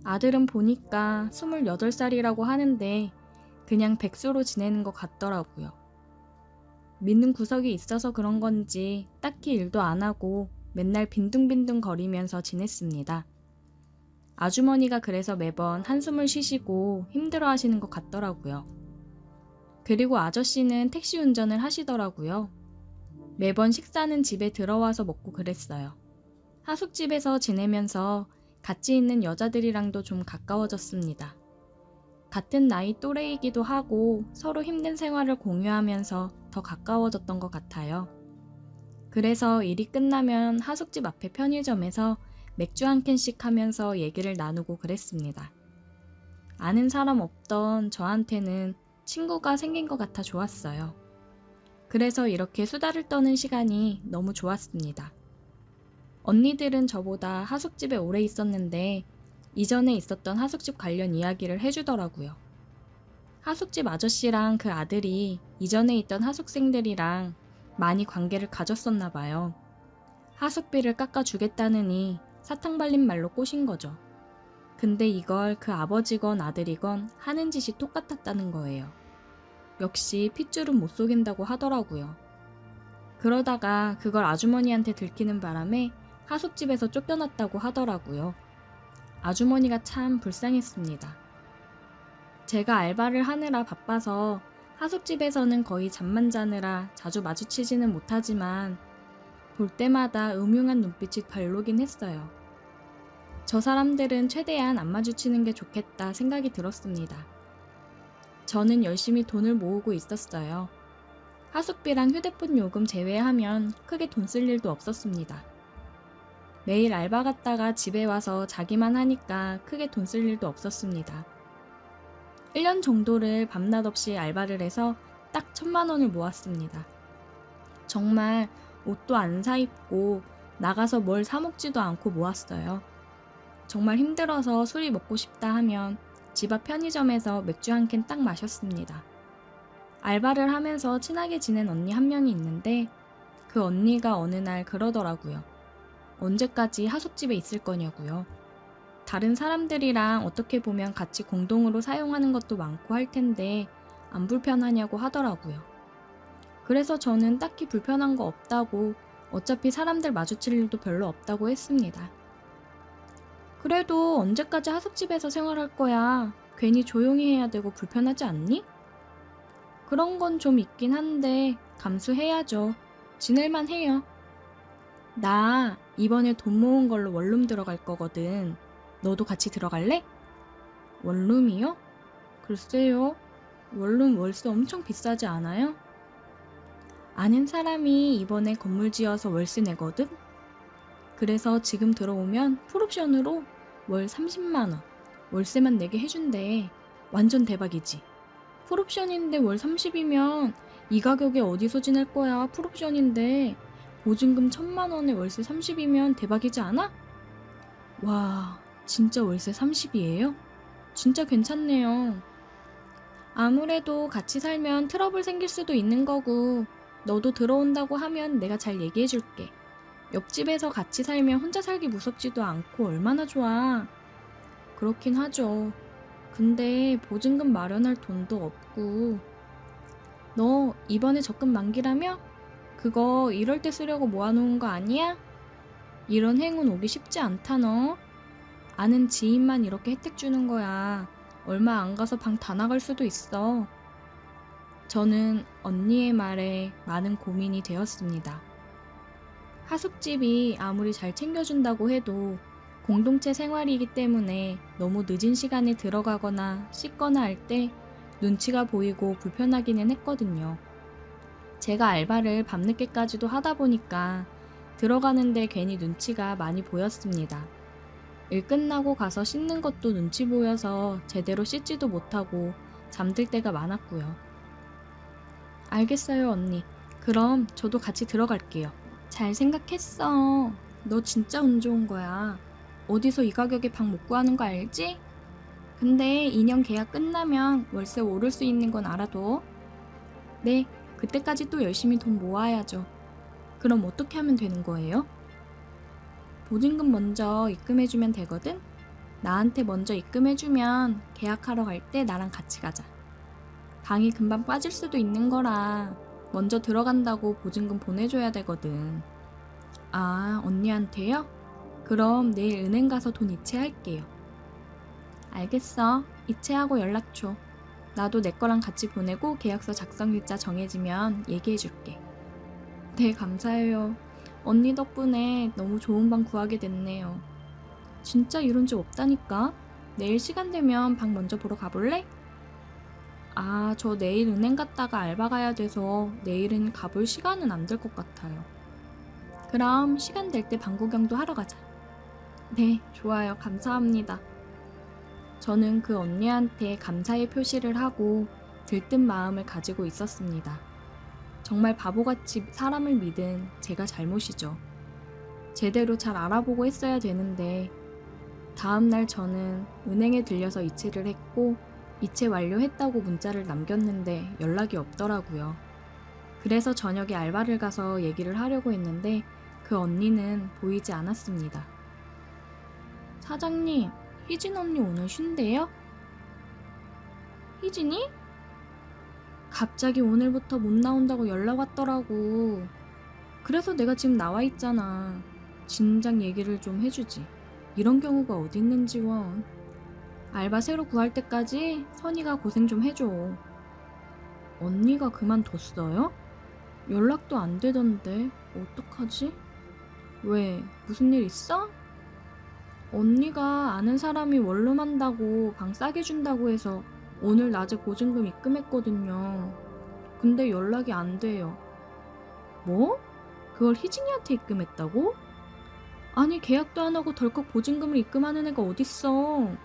아들은 보니까 28살이라고 하는데 그냥 백수로 지내는 것 같더라고요. 믿는 구석이 있어서 그런 건지 딱히 일도 안 하고 맨날 빈둥빈둥 거리면서 지냈습니다. 아주머니가 그래서 매번 한숨을 쉬시고 힘들어 하시는 것 같더라고요. 그리고 아저씨는 택시 운전을 하시더라고요. 매번 식사는 집에 들어와서 먹고 그랬어요. 하숙집에서 지내면서 같이 있는 여자들이랑도 좀 가까워졌습니다. 같은 나이 또래이기도 하고 서로 힘든 생활을 공유하면서 더 가까워졌던 것 같아요. 그래서 일이 끝나면 하숙집 앞에 편의점에서 맥주 한 캔씩 하면서 얘기를 나누고 그랬습니다. 아는 사람 없던 저한테는 친구가 생긴 것 같아 좋았어요. 그래서 이렇게 수다를 떠는 시간이 너무 좋았습니다. 언니들은 저보다 하숙집에 오래 있었는데 이전에 있었던 하숙집 관련 이야기를 해주더라고요. 하숙집 아저씨랑 그 아들이 이전에 있던 하숙생들이랑 많이 관계를 가졌었나 봐요. 하숙비를 깎아주겠다느니 사탕 발린 말로 꼬신 거죠. 근데 이걸 그 아버지건 아들이건 하는 짓이 똑같았다는 거예요. 역시 핏줄은 못 속인다고 하더라고요. 그러다가 그걸 아주머니한테 들키는 바람에 하숙집에서 쫓겨났다고 하더라고요. 아주머니가 참 불쌍했습니다. 제가 알바를 하느라 바빠서 하숙집에서는 거의 잠만 자느라 자주 마주치지는 못하지만 볼 때마다 음흉한 눈빛이 별로긴 했어요. 저 사람들은 최대한 안 마주치는 게 좋겠다 생각이 들었습니다. 저는 열심히 돈을 모으고 있었어요. 하숙비랑 휴대폰 요금 제외하면 크게 돈 쓸 일도 없었습니다. 매일 알바 갔다가 집에 와서 자기만 하니까 크게 돈 쓸 일도 없었습니다. 1년 정도를 밤낮 없이 알바를 해서 딱 1,000만 원을 모았습니다. 정말 옷도 안 사입고 나가서 뭘 사 먹지도 않고 모았어요. 정말 힘들어서 술이 먹고 싶다 하면 집 앞 편의점에서 맥주 한 캔 딱 마셨습니다. 알바를 하면서 친하게 지낸 언니 한 명이 있는데 그 언니가 어느 날 그러더라고요. 언제까지 하숙집에 있을 거냐고요. 다른 사람들이랑 어떻게 보면 같이 공동으로 사용하는 것도 많고 할 텐데 안 불편하냐고 하더라고요. 그래서 저는 딱히 불편한 거 없다고 어차피 사람들 마주칠 일도 별로 없다고 했습니다. 그래도 언제까지 하숙집에서 생활할 거야. 괜히 조용히 해야 되고 불편하지 않니? 그런 건 좀 있긴 한데 감수해야죠. 지낼만 해요. 나 이번에 돈 모은 걸로 원룸 들어갈 거거든. 너도 같이 들어갈래? 원룸이요? 글쎄요. 원룸 월세 엄청 비싸지 않아요? 아는 사람이 이번에 건물 지어서 월세 내거든? 그래서 지금 들어오면 풀옵션으로 월 30만 원 월세만 내게 해준대. 완전 대박이지. 풀옵션인데 월 30이면 이 가격에 어디서 지낼 거야. 풀옵션인데 보증금 1,000만 원에 월세 30이면 대박이지 않아? 와, 진짜 월세 30이에요? 진짜 괜찮네요. 아무래도 같이 살면 트러블 생길 수도 있는 거고 너도 들어온다고 하면 내가 잘 얘기해 줄게. 옆집에서 같이 살면 혼자 살기 무섭지도 않고 얼마나 좋아. 그렇긴 하죠. 근데 보증금 마련할 돈도 없고. 너 이번에 적금 만기라며? 그거 이럴 때 쓰려고 모아놓은 거 아니야? 이런 행운 오기 쉽지 않다 너. 아는 지인만 이렇게 혜택 주는 거야. 얼마 안 가서 방 다 나갈 수도 있어. 저는 언니의 말에 많은 고민이 되었습니다. 하숙집이 아무리 잘 챙겨준다고 해도 공동체 생활이기 때문에 너무 늦은 시간에 들어가거나 씻거나 할 때 눈치가 보이고 불편하기는 했거든요. 제가 알바를 밤늦게까지도 하다 보니까 들어가는데 괜히 눈치가 많이 보였습니다. 일 끝나고 가서 씻는 것도 눈치 보여서 제대로 씻지도 못하고 잠들 때가 많았고요. 알겠어요, 언니. 그럼 저도 같이 들어갈게요. 잘 생각했어. 너 진짜 운 좋은 거야. 어디서 이 가격에 방 못 구하는 거 알지? 근데 2년 계약 끝나면 월세 오를 수 있는 건 알아둬. 네, 그때까지 또 열심히 돈 모아야죠. 그럼 어떻게 하면 되는 거예요? 보증금 먼저 입금해주면 되거든? 나한테 먼저 입금해주면 계약하러 갈 때 나랑 같이 가자. 방이 금방 빠질 수도 있는 거라 먼저 들어간다고 보증금 보내줘야 되거든. 아, 언니한테요? 그럼 내일 은행 가서 돈 이체할게요. 알겠어. 이체하고 연락 줘. 나도 내 거랑 같이 보내고 계약서 작성일자 정해지면 얘기해줄게. 네, 감사해요. 언니 덕분에 너무 좋은 방 구하게 됐네요. 진짜 이런 적 없다니까? 내일 시간 되면 방 먼저 보러 가볼래? 아, 저 내일 은행 갔다가 알바 가야 돼서 내일은 가볼 시간은 안 될 것 같아요. 그럼 시간 될 때 방 구경도 하러 가자. 네, 좋아요. 감사합니다. 저는 그 언니한테 감사의 표시를 하고 들뜬 마음을 가지고 있었습니다. 정말 바보같이 사람을 믿은 제가 잘못이죠. 제대로 잘 알아보고 했어야 되는데 다음날 저는 은행에 들려서 이체를 했고 이체 완료했다고 문자를 남겼는데 연락이 없더라고요. 그래서 저녁에 알바를 가서 얘기를 하려고 했는데 그 언니는 보이지 않았습니다. 사장님, 희진 언니 오늘 쉰대요? 희진이? 갑자기 오늘부터 못 나온다고 연락 왔더라고. 그래서 내가 지금 나와 있잖아. 진작 얘기를 좀 해주지. 이런 경우가 어디 있는지 원. 알바 새로 구할 때까지 선이가 고생 좀 해줘. 언니가 그만뒀어요? 연락도 안 되던데 어떡하지? 왜? 무슨 일 있어? 언니가 아는 사람이 원룸한다고 방 싸게 준다고 해서 오늘 낮에 보증금 입금했거든요. 근데 연락이 안 돼요. 뭐? 그걸 희진이한테 입금했다고? 아니 계약도 안 하고 덜컥 보증금을 입금하는 애가 어딨어.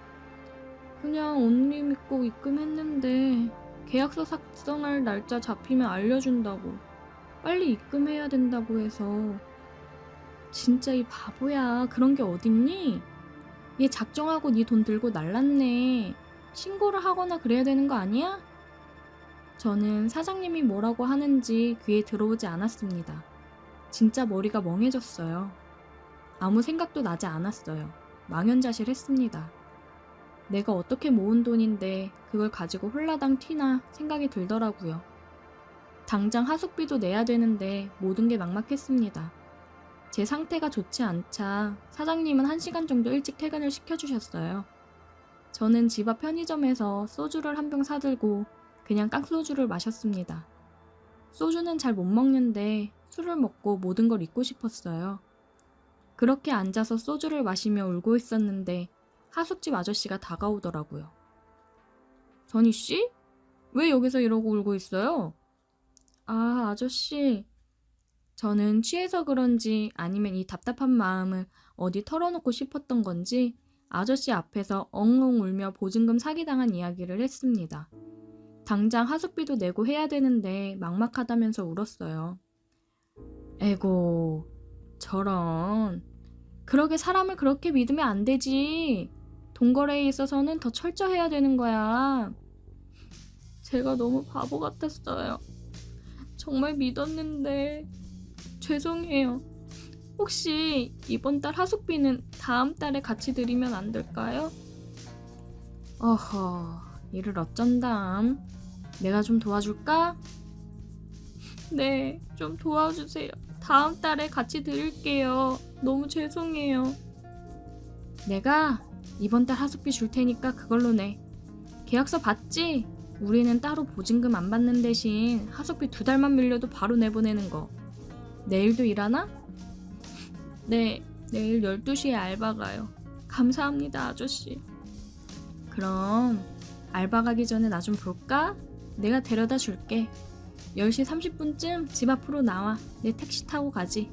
그냥 언니 믿고 입금했는데 계약서 작성할 날짜 잡히면 알려준다고 빨리 입금해야 된다고 해서. 진짜 이 바보야. 그런 게 어딨니? 얘 작정하고 네 돈 들고 날랐네. 신고를 하거나 그래야 되는 거 아니야? 저는 사장님이 뭐라고 하는지 귀에 들어오지 않았습니다. 진짜 머리가 멍해졌어요. 아무 생각도 나지 않았어요. 망연자실했습니다. 내가 어떻게 모은 돈인데 그걸 가지고 홀라당 튀나 생각이 들더라고요. 당장 하숙비도 내야 되는데 모든 게 막막했습니다. 제 상태가 좋지 않자 사장님은 1시간 정도 일찍 퇴근을 시켜주셨어요. 저는 집 앞 편의점에서 소주를 한 병 사들고 그냥 깡소주를 마셨습니다. 소주는 잘 못 먹는데 술을 먹고 모든 걸 잊고 싶었어요. 그렇게 앉아서 소주를 마시며 울고 있었는데 하숙집 아저씨가 다가오더라고요. 선희 씨? 왜 여기서 이러고 울고 있어요? 아, 아저씨. 저는 취해서 그런지 아니면 이 답답한 마음을 어디 털어놓고 싶었던 건지 아저씨 앞에서 엉엉 울며 보증금 사기당한 이야기를 했습니다. 당장 하숙비도 내고 해야 되는데 막막하다면서 울었어요. 에고, 저런. 그러게 사람을 그렇게 믿으면 안 되지. 돈 거래에 있어서는 더 철저해야 되는 거야. 제가 너무 바보 같았어요. 정말 믿었는데 죄송해요. 혹시 이번 달 하숙비는 다음 달에 같이 드리면 안 될까요? 어허, 이를 어쩐담. 내가 좀 도와줄까? 네, 좀 도와주세요. 다음 달에 같이 드릴게요. 너무 죄송해요. 내가 이번 달 하숙비 줄 테니까 그걸로 내. 계약서 봤지? 우리는 따로 보증금 안 받는 대신 하숙비 2달만 밀려도 바로 내보내는 거. 내일도 일하나? 네, 내일 12시에 알바 가요. 감사합니다, 아저씨. 그럼 알바 가기 전에 나 좀 볼까? 내가 데려다 줄게. 10시 30분쯤 집 앞으로 나와. 내 택시 타고 가지.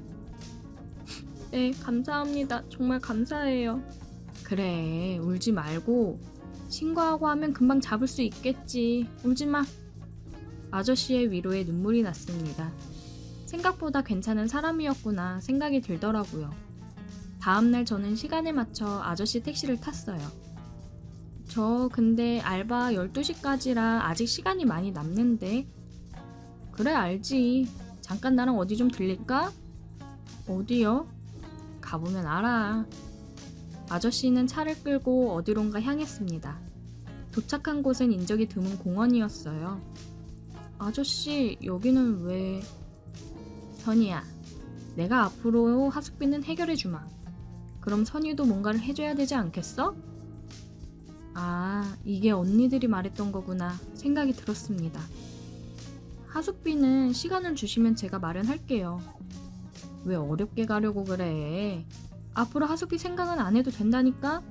네, 감사합니다. 정말 감사해요. 그래, 울지 말고 신고하고 하면 금방 잡을 수 있겠지. 울지 마. 아저씨의 위로에 눈물이 났습니다. 생각보다 괜찮은 사람이었구나 생각이 들더라고요. 다음날 저는 시간에 맞춰 아저씨 택시를 탔어요. 저 근데 알바 12시까지라 아직 시간이 많이 남는데. 그래, 알지. 잠깐 나랑 어디 좀 들릴까? 어디요? 가보면 알아. 아저씨는 차를 끌고 어디론가 향했습니다. 도착한 곳은 인적이 드문 공원이었어요. 아저씨, 여기는 왜... 선이야, 내가 앞으로 하숙비는 해결해주마. 그럼 선이도 뭔가를 해줘야 되지 않겠어? 아, 이게 언니들이 말했던 거구나 생각이 들었습니다. 하숙비는 시간을 주시면 제가 마련할게요. 왜 어렵게 가려고 그래? 앞으로 하숙비 생각은 안 해도 된다니까?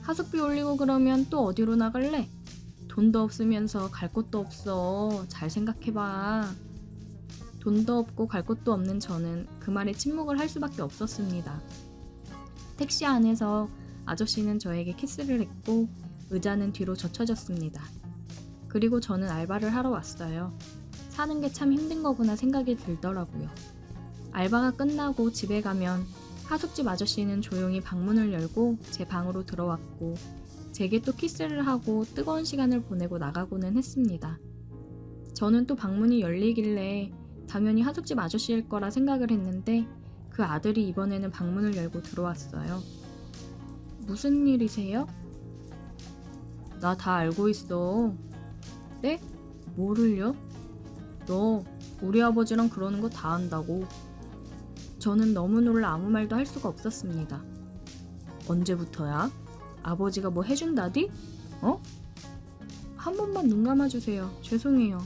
하숙비 올리고 그러면 또 어디로 나갈래? 돈도 없으면서 갈 곳도 없어. 잘 생각해봐. 돈도 없고 갈 곳도 없는 저는 그 말에 침묵을 할 수밖에 없었습니다. 택시 안에서 아저씨는 저에게 키스를 했고 의자는 뒤로 젖혀졌습니다. 그리고 저는 알바를 하러 왔어요. 사는 게 참 힘든 거구나 생각이 들더라고요. 알바가 끝나고 집에 가면 하숙집 아저씨는 조용히 방문을 열고 제 방으로 들어왔고 제게 또 키스를 하고 뜨거운 시간을 보내고 나가고는 했습니다. 저는 또 방문이 열리길래 당연히 하숙집 아저씨일 거라 생각을 했는데 그 아들이 이번에는 방문을 열고 들어왔어요. 무슨 일이세요? 나 다 알고 있어. 네? 뭐를요? 너 우리 아버지랑 그러는 거 다 안다고. 저는 너무 놀라 아무 말도 할 수가 없었습니다. 언제부터야? 아버지가 뭐 해준다디? 어? 한 번만 눈 감아주세요. 죄송해요.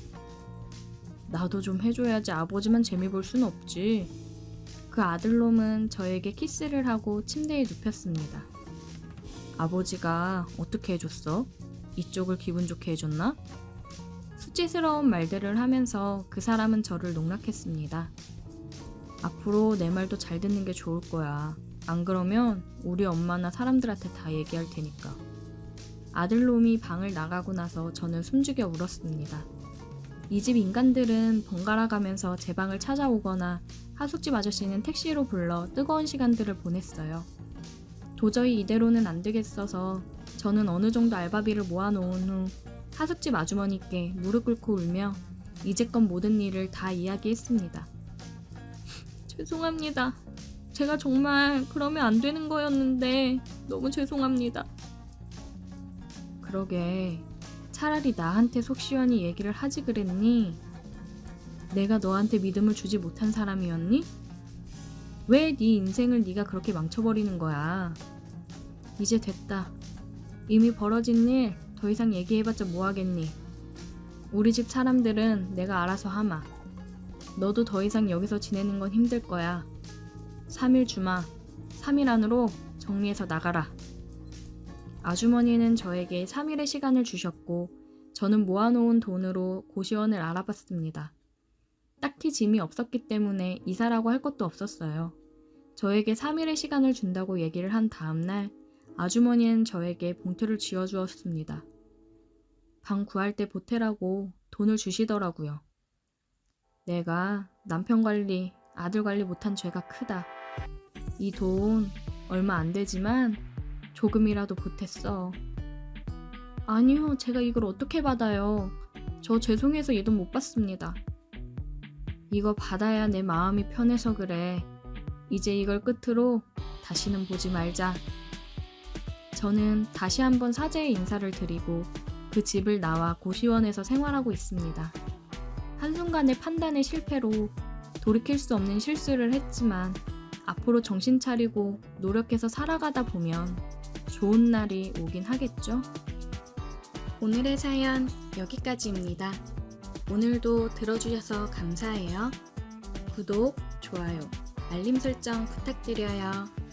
나도 좀 해줘야지 아버지만 재미 볼 순 없지. 그 아들놈은 저에게 키스를 하고 침대에 눕혔습니다. 아버지가 어떻게 해줬어? 이쪽을 기분 좋게 해줬나? 수치스러운 말들을 하면서 그 사람은 저를 농락했습니다. 앞으로 내 말도 잘 듣는 게 좋을 거야. 안 그러면 우리 엄마나 사람들한테 다 얘기할 테니까. 아들놈이 방을 나가고 나서 저는 숨죽여 울었습니다. 이 집 인간들은 번갈아 가면서 제 방을 찾아오거나 하숙집 아저씨는 택시로 불러 뜨거운 시간들을 보냈어요. 도저히 이대로는 안 되겠어서 저는 어느 정도 알바비를 모아놓은 후 하숙집 아주머니께 무릎 꿇고 울며 이제껏 모든 일을 다 이야기했습니다. 죄송합니다. 제가 정말 그러면 안 되는 거였는데 너무 죄송합니다. 그러게, 차라리 나한테 속 시원히 얘기를 하지 그랬니? 내가 너한테 믿음을 주지 못한 사람이었니? 왜 네 인생을 네가 그렇게 망쳐버리는 거야? 이제 됐다. 이미 벌어진 일 더 이상 얘기해봤자 뭐하겠니? 우리 집 사람들은 내가 알아서 하마. 너도 더 이상 여기서 지내는 건 힘들 거야. 3일 주마. 3일 안으로 정리해서 나가라. 아주머니는 저에게 3일의 시간을 주셨고 저는 모아놓은 돈으로 고시원을 알아봤습니다. 딱히 짐이 없었기 때문에 이사라고 할 것도 없었어요. 저에게 3일의 시간을 준다고 얘기를 한 다음날 아주머니는 저에게 봉투를 쥐어주었습니다. 방 구할 때 보태라고 돈을 주시더라고요. 내가 남편 관리, 아들 관리 못한 죄가 크다. 이 돈 얼마 안 되지만 조금이라도 보탰어. 아니요, 제가 이걸 어떻게 받아요. 저 죄송해서 이 돈 못 받습니다. 이거 받아야 내 마음이 편해서 그래. 이제 이걸 끝으로 다시는 보지 말자. 저는 다시 한번 사죄의 인사를 드리고 그 집을 나와 고시원에서 생활하고 있습니다. 한순간의 판단의 실패로 돌이킬 수 없는 실수를 했지만 앞으로 정신 차리고 노력해서 살아가다 보면 좋은 날이 오긴 하겠죠? 오늘의 사연 여기까지입니다. 오늘도 들어주셔서 감사해요. 구독, 좋아요, 알림 설정 부탁드려요.